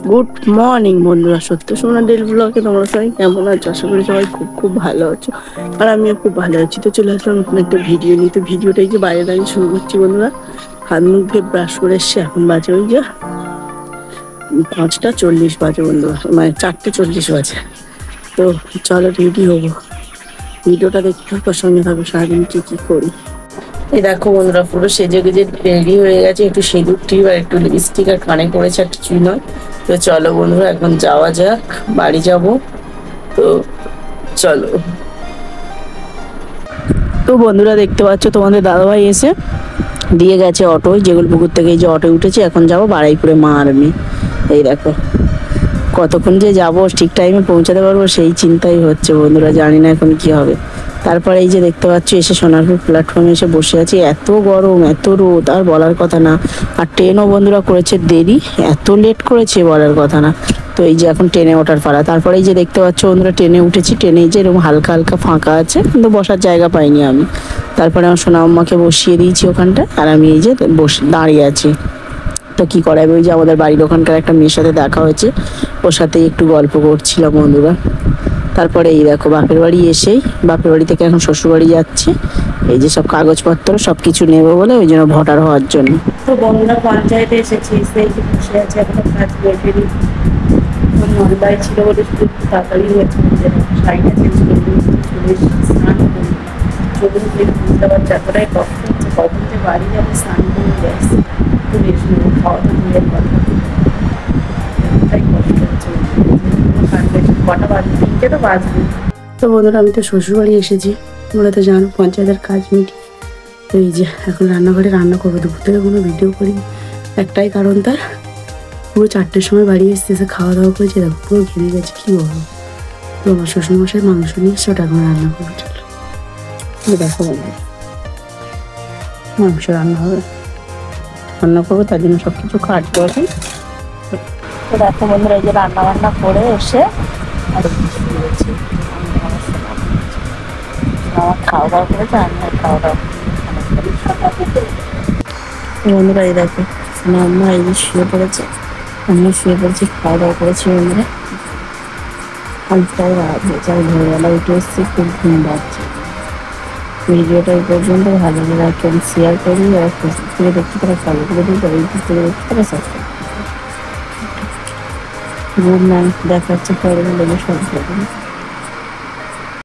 Good morning বন্ধুরা, সত্য সোনা ডেল ব্লগে তোমরা সবাই কেমন আছো? আশা করি সবাই খুব খুব ভালো আছো, আর আমিও খুব ভালো আছি। তো চলে আসলাম নতুন একটা ভিডিও নিয়ে। তো ভিডিওটাই যে বাইরে দাঁড়িয়ে শুরু করছি বন্ধুরা। হাত মুখ ধুয়ে ব্রাশ করে এসছি, এখন বাজে ওই যে 5:40 বাজে বন্ধুরা, মানে 4:40 বাজে। তো চলো রেডি হবো, ভিডিওটা দেখতে থাকো, সঙ্গে থাকো, সারাদিন কি কি করি। এই দেখো বন্ধুরা, পুরো সেজে গুজে রেডি হয়ে গেছে, একটু সিঁদুর টিপ আর একটু লিপস্টিক আর কানে করেছে একটা চুনো। তো চলো বন্ধুরা, এখন যাওয়া যাক, বাড়ি যাব। তো চলো। তো বন্ধুরা দেখতে পাচ্ছ, তোমাদের দাদাভাই এসে দিয়ে গেছে অটো, যেগুলপুকুর থেকে এই যে অটো উঠেছে, এখন যাবো বারুইপুরে মা আর আমি। এই দেখো কতক্ষণ যে যাবো, ঠিক টাইমে পৌঁছাতে পারবো সেই চিন্তাই হচ্ছে বন্ধুরা, জানি না এখন কি হবে। তারপরে এই যে দেখতে পাচ্ছ, এসে সোনারপুর প্ল্যাটফর্মে এসে বসে আছি। এত গরম, এত রোদ, আর বলার কথা না। আর ট্রেনও বন্ধুরা করেছে দেরি, এত লেট করেছে বলার কথা না। তো এই যে এখন ট্রেনে ওঠার পালা। তারপরে এই যে দেখতে পাচ্ছ বন্ধুরা, ট্রেনে উঠেছি। ট্রেনে এই যে এরকম হালকা হালকা ফাঁকা আছে, কিন্তু বসার জায়গা পাইনি আমি। তারপরে আমার সোনা আম্মাকে বসিয়ে দিয়েছি ওখানটা, আর আমি এই যে দাঁড়িয়ে আছি। তো কী করাবে, ওই যে আমাদের বাড়ির ওখানকার একটা মেয়ের সাথে দেখা হয়েছে, ওর সাথেই একটু গল্প করছিলাম বন্ধুরা। তারপরে এই দেখো বাপের বাড়ি এসেই, বাপের বাড়ি থেকে এখন শ্বশুর বাড়ি যাচ্ছে। এই যে সব কাগজপত্র সব কিছু নেবো বলে, ওই জন্য ভোটার হওয়ার জন্য। তো বন্ধুরা পঞ্চায়েতে এসেছি, এসে বসে আছে, এখন কাজ করে নলদায় ছিল বলে শুধু একটু তাড়াতাড়ি হয়েছে। শাড়িটা চেঞ্জ করে চলে এসেছি, স্নান করি। চলুন বুঝতে পারছি এতটাই কষ্ট হচ্ছে, কখন যে বাড়ি যাবে, স্নান করে যাচ্ছি, একটু রেস্ট নেবো, খাওয়া তো দূরের কথা। এতটাই কষ্ট হচ্ছে, কটা বাজবে, 3টে তো বাজবে। তো বন্ধুরা, আমি তো শ্বশুরবাড়ি এসেছি, তোমরা তো জানো পঞ্চায়েতের কাজ মিটি। তো এই যে এখন রান্নাঘরে রান্না করবো। দুপুর থেকে কোনো ভিডিও করি, একটাই কারণ, তার পুরো 4টের সময় বাড়ি এসে খাওয়া দাওয়া করেছি, দেখো পুরো ঘেমে গেছে, কী বলবো। তো আমার শ্বশুরমশাই মাংস নিয়ে এসছে, ওটা এখন রান্না করবো। চলো দেখো বন্ধু, মাংস রান্না হবে, রান্না করবো, তার জন্য সব কিছু কাটতে হবে। তো দেখো বন্ধুরা, এই যে রান্না বান্না করে এসে আমার খাওয়া দাওয়া করেছে, আমি খাওয়া দাওয়া বন্ধুরা। এই দেখো আমার আম্মা এই যে শুয়ে পড়েছে, আমিও শুয়ে পড়েছি, খাওয়া দাওয়া করেছি বন্ধুরা। অনেকটাই রাত হয়েছে, আমি ভোরবেলা উঠে এসেছি, খুব ঘুম পাচ্ছে। ভিডিওটা এই পর্যন্ত ভালো লাগে রাখি, আমি শেয়ার করি, আর ফেসবুক থেকে দেখতে তারা ফলো করে দিই, আর ইউটিউব থেকে দেখতে তারা সাবস্ক্রাইব। গুড নাইট, দেখা হচ্ছে পরের লেগে সব।